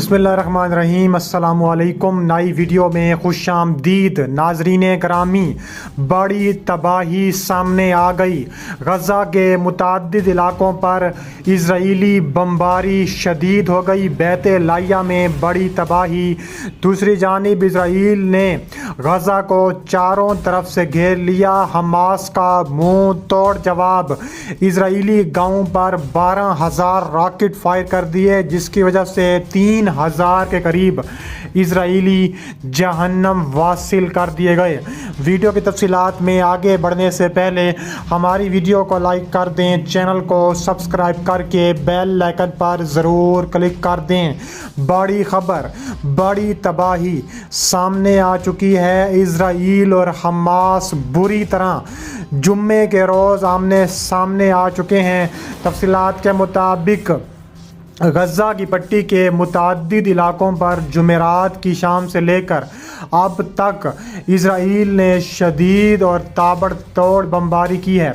बिस्मिल्लाहिर्रहमानिर्रहीम। अस्सलामु अलैकुम। नई वीडियो में खुश आमदीद नाजरीन करामी। बड़ी तबाही सामने आ गई। गज़ा के मुतअद्दिद इलाकों पर इजराइली बमबारी शदीद हो गई। बैत लाहिया में बड़ी तबाही। दूसरी जानिब इजराइल ने गज़ा को चारों तरफ से घेर लिया। हमास का मुंह तोड़ जवाब। इजराइली गाँव पर 12,000 रॉकेट फायर कर दिए, जिसकी वजह से 3,000 के करीब इजराइली जहन्नम वासिल कर दिए गए। वीडियो की तफसीलात में आगे बढ़ने से पहले हमारी वीडियो को लाइक कर दें, चैनल को सब्सक्राइब करके बेल आइकन पर ज़रूर क्लिक कर दें। बड़ी खबर, बड़ी तबाही सामने आ चुकी है। इजराइल और हमास बुरी तरह जुम्मे के रोज़ आमने सामने आ चुके हैं। तफसीलात के मुताबिक गज़ा की पट्टी के मुतअद्दिद इलाकों पर जुमेरात की शाम से लेकर अब तक इजराइल ने शदीद और ताबड़तोड़ बमबारी की है।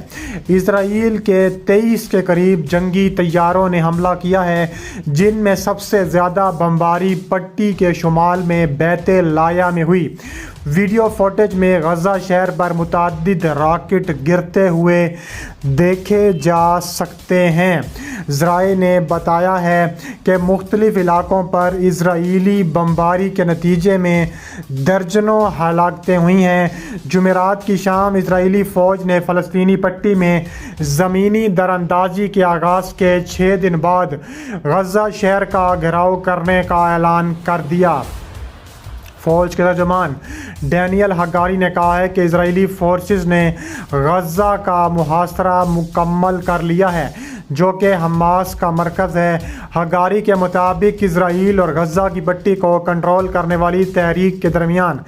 इजराइल के 23 के करीब जंगी तैयारों ने हमला किया है, जिनमें सबसे ज़्यादा बमबारी पट्टी के शुमाल में बैत लाहिया में हुई। वीडियो फुटेज में गज़ा शहर पर मुतअद्दिद रॉकेट गिरते हुए देखे जा सकते हैं। ज़राए ने बताया है कि मुख्तलिफ़ इलाकों पर इजराइली बमबारी के नतीजे में दर्जनों हलाकतें हुई हैं। जुमेरात की शाम इजराइली फ़ौज ने फ़लस्तीनी पट्टी में ज़मीनी दरअंदाजी के आगाज़ के 6 दिन बाद गज़ा शहर का घेराव करने का ऐलान कर दिया। फ़ौज के तर्जुमान डैनियल हगारी ने कहा है कि इजराइली फोर्सेस ने गज़ा का मुहासरा मुकम्मल कर लिया है, जो कि हमास का मरकज़ है। हगारी के मुताबिक इजराइल और गज़ा की पट्टी को कंट्रोल करने वाली तहरीक के दरमियान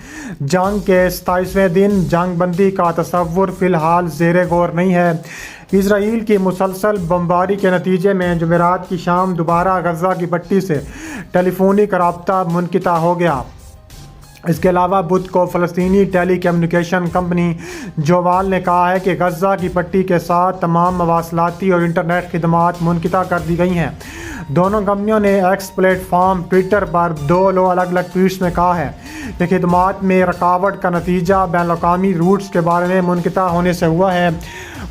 जंग के 27वें दिन जंग बंदी का तसव्वुर फ़िलहाल ज़ेरे गौर नहीं है। इजराइल की मुसलसल बमबारी के नतीजे में जुमेरात की शाम दोबारा गज़ा की पट्टी से टेलीफोनिक रब्ता मुनक़िता हो गया। इसके अलावा बुध को फ़लस्तीनी टेली कम्युनिकेशन कंपनी जोवाल ने कहा है कि गज़ा की पट्टी के साथ तमाम मवासलाती और इंटरनेट खिदमात मुनक़िता कर दी गई हैं। दोनों कंपनियों ने एक्स प्लेटफॉर्म ट्विटर पर 2 अलग अलग ट्वीट्स में कहा है कि खिदमात में रुकावट का नतीजा बैनुल-अक़वामी रूट्स के बारे में मुनक़िता होने से हुआ है।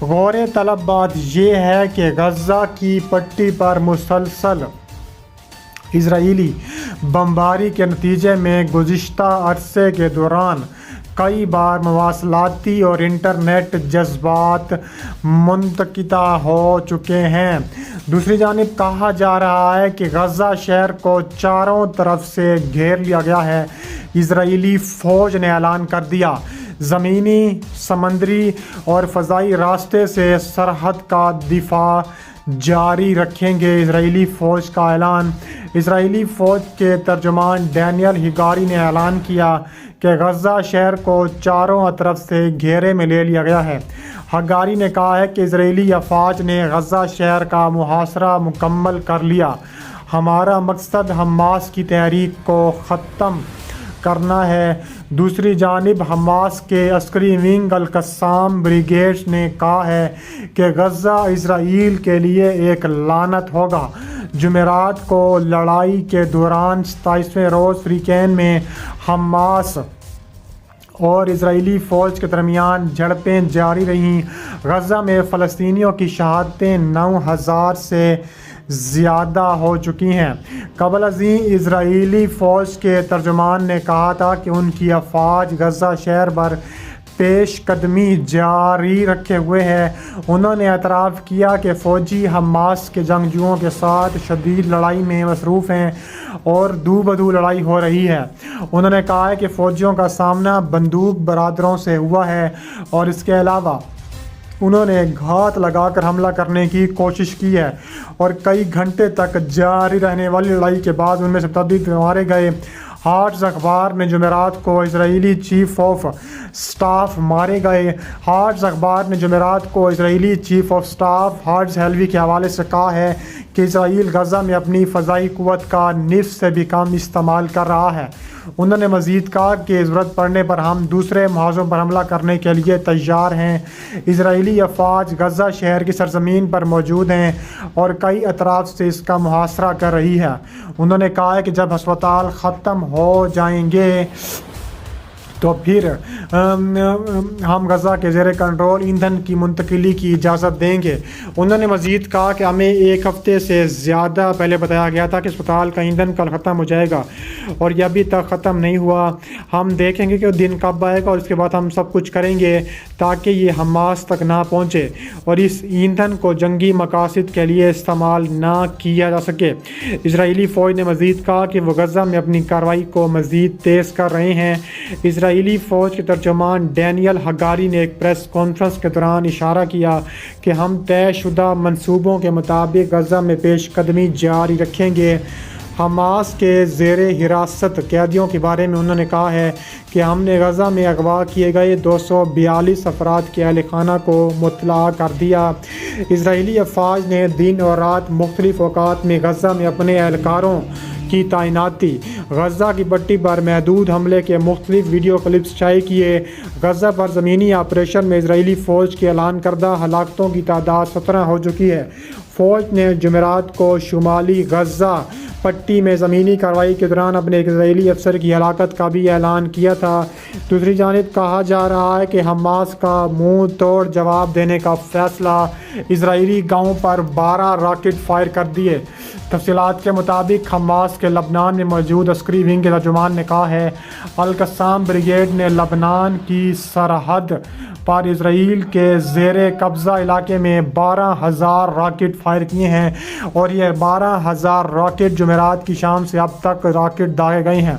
गौर तलब बात यह है कि गज़ा की पट्टी पर मुसलसल इजराइली बमबारी के नतीजे में गुज़िश्ता अरसे के दौरान कई बार मवासलाती और इंटरनेट जज्बात मुनक़िता हो चुके हैं। दूसरी जानिब कहा जा रहा है कि गज़ा शहर को चारों तरफ से घेर लिया गया है। इजराइली फ़ौज ने ऐलान कर दिया, ज़मीनी, समंदरी और फ़ज़ाई रास्ते से सरहद का दिफा जारी रखेंगे। इजराइली फ़ौज का ऐलान। इजराइली फ़ौज के तर्जुमान डैनियल हगारी ने ऐलान किया कि गज़ा शहर को चारों तरफ से घेरे में ले लिया गया है। हगारी ने कहा है कि इजराइली अफ़वाज ने गज़ा शहर का मुहासरा मुकम्मल कर लिया। हमारा मकसद हमास की तहरीक को ख़त्म करना है। दूसरी जानिब हमास के अस्करी विंग अल-क़स्साम ब्रिगेड ने कहा है कि गज़ा इजराइल के लिए एक लानत होगा। जुमेरात को लड़ाई के दौरान 27वें रोज़ फ्रीकैन में हमास और इजराइली फ़ौज के दरमियान झड़पें जारी रहीं। गज़ा में फ़लस्तीनियों की शहादतें 9,000 से ज़्यादा हो चुकी हैं। कबल अज़ीं इजराइली फ़ौज के तर्जुमान ने कहा था कि उनकी अफ़वाज गज़ा शहर पर पेश कदमी जारी रखे हुए है। उन्होंने एतराफ़ किया कि फ़ौजी हमास के जंगजुओं के साथ शदीद लड़ाई में मसरूफ़ हैं और दू बदू लड़ाई हो रही है। उन्होंने कहा है कि फ़ौजियों का सामना बंदूक बरादरों से हुआ है और इसके अलावा उन्होंने घात लगाकर हमला करने की कोशिश की है और कई घंटे तक जारी रहने वाली लड़ाई के बाद उनमें से मुतअद्दिद मारे गए। हार्ट्स अखबार ने जुमेरात को इजराइली चीफ ऑफ स्टाफ मारे गए। हार्ट्स अखबार ने जुमेरात को Israeli chief of staff Herzi Halevi के हवाले से कहा है कि इजराइल गज़ा में अपनी फ़ज़ाई क़ुव्वत का निस्फ़ से भी कम इस्तेमाल कर रहा है। انہوں نے مزید کہا کہ ضرورت پڑنے پر ہم دوسرے محاذوں پر حملہ کرنے کے لیے تیار ہیں۔ اسرائیلی افواج غزہ شہر کی سرزمین پر موجود ہیں اور کئی اطراف سے اس کا محاصرہ کر رہی ہے۔ انہوں نے کہا کہ جب ہسپتال ختم ہو جائیں گے تو پھر ہم غزہ کے زیر کنٹرول ایندھن کی منتقلی کی اجازت دیں گے۔ انہوں نے مزید کہا کہ ہمیں ایک ہفتے سے زیادہ پہلے بتایا گیا تھا کہ اسپتال کا ایندھن کل ختم ہو جائے گا اور یہ ابھی تک ختم نہیں ہوا۔ ہم دیکھیں گے کہ وہ دن کب آئے گا اور اس کے بعد ہم سب کچھ کریں گے تاکہ یہ حماس تک نہ پہنچے اور اس ایندھن کو جنگی مقاصد کے لیے استعمال نہ کیا جا سکے۔ اسرائیلی فوج نے مزید کہا کہ وہ غزہ میں اپنی کارروائی کو مزید تیز کر رہے ہیں۔ اسرائیلی فوج کے ترجمان ڈینیل ہگاری نے ایک پریس کانفرنس کے دوران اشارہ کیا کہ ہم طے شدہ منصوبوں کے مطابق غزہ میں پیش قدمی جاری رکھیں گے۔ حماس کے زیر حراست قیدیوں کے بارے میں انہوں نے کہا ہے کہ ہم نے غزہ میں اغوا کیے گئے 242 افراد کے اہل خانہ کو مطلع کر دیا۔ اسرائیلی افواج نے دن اور رات مختلف اوقات میں غزہ میں اپنے اہلکاروں کی تعیناتی، غزہ کی پٹی پر محدود حملے کے مختلف ویڈیو کلپس شائع کیے۔ غزہ پر زمینی آپریشن میں اسرائیلی فوج کے اعلان کردہ ہلاکتوں کی تعداد 17 ہو چکی ہے۔ فوج نے جمعرات کو شمالی غزہ پٹی میں زمینی کارروائی کے دوران اپنے ایک اسرائیلی افسر کی ہلاکت کا بھی اعلان کیا تھا۔ دوسری جانب کہا جا رہا ہے کہ حماس کا منہ توڑ جواب دینے کا فیصلہ، اسرائیلی گاؤں پر 12 راکٹ فائر کر دیے۔ تفصیلات کے مطابق حماس کے لبنان میں موجود عسکری ونگ کے ترجمان نے کہا ہے القسام بریگیڈ نے لبنان کی سرحد پر اسرائیل کے زیر قبضہ علاقے میں 12,000 راکٹ فائر کیے ہیں اور یہ 12,000 راکٹ جمعرات کی شام سے اب تک راکٹ داغے گئے ہیں۔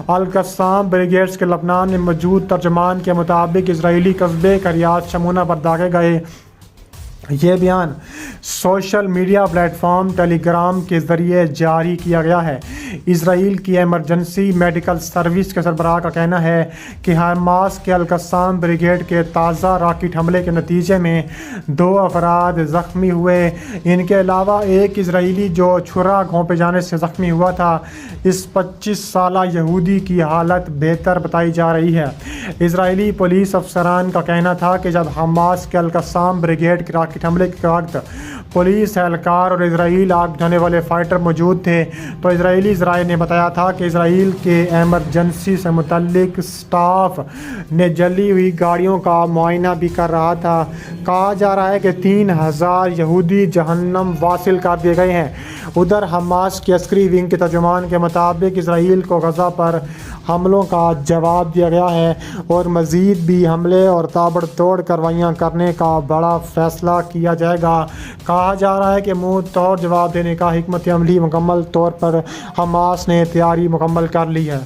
القسام بریگیڈز کے لبنان میں موجود ترجمان کے مطابق اسرائیلی قصبے کریات شمونہ پر داغے گئے۔ یہ بیان سوشل میڈیا پلیٹ فارم ٹیلی گرام کے ذریعے جاری کیا گیا ہے۔ اسرائیل کی ایمرجنسی میڈیکل سروس کے سربراہ کا کہنا ہے کہ حماس کے القسام بریگیڈ کے تازہ راکٹ حملے کے نتیجے میں 2 افراد زخمی ہوئے۔ ان کے علاوہ ایک اسرائیلی جو چھرا گھونپے جانے سے زخمی ہوا تھا۔ اس 25 سالہ یہودی کی حالت بہتر بتائی جا رہی ہے۔ اسرائیلی پولیس افسران کا کہنا تھا کہ جب حماس کے القسام بریگیڈ کے راکٹ حملے کے وقت پولیس اہلکار اور اسرائیل آگ بجھانے والے فائٹر موجود تھے تو اسرائیلی ذرائع نے بتایا تھا کہ اسرائیل کے ایمرجنسی سے متعلق سٹاف نے جلی ہوئی گاڑیوں کا معائنہ بھی کر رہا تھا۔ کہا جا رہا ہے کہ 3,000 یہودی جہنم واصل کر دیے گئے ہیں۔ ادھر حماس کے عسکری ونگ کے ترجمان کے مطابق اسرائیل کو غزہ پر حملوں کا جواب دیا گیا ہے اور مزید بھی حملے اور تابڑ توڑ کارروائیاں کرنے کا بڑا فیصلہ کیا جائے گا۔ کہا جا رہا ہے کہ منہ توڑ جواب دینے کا حکمت عملی مکمل طور پر حماس نے تیاری مکمل کر لی ہے۔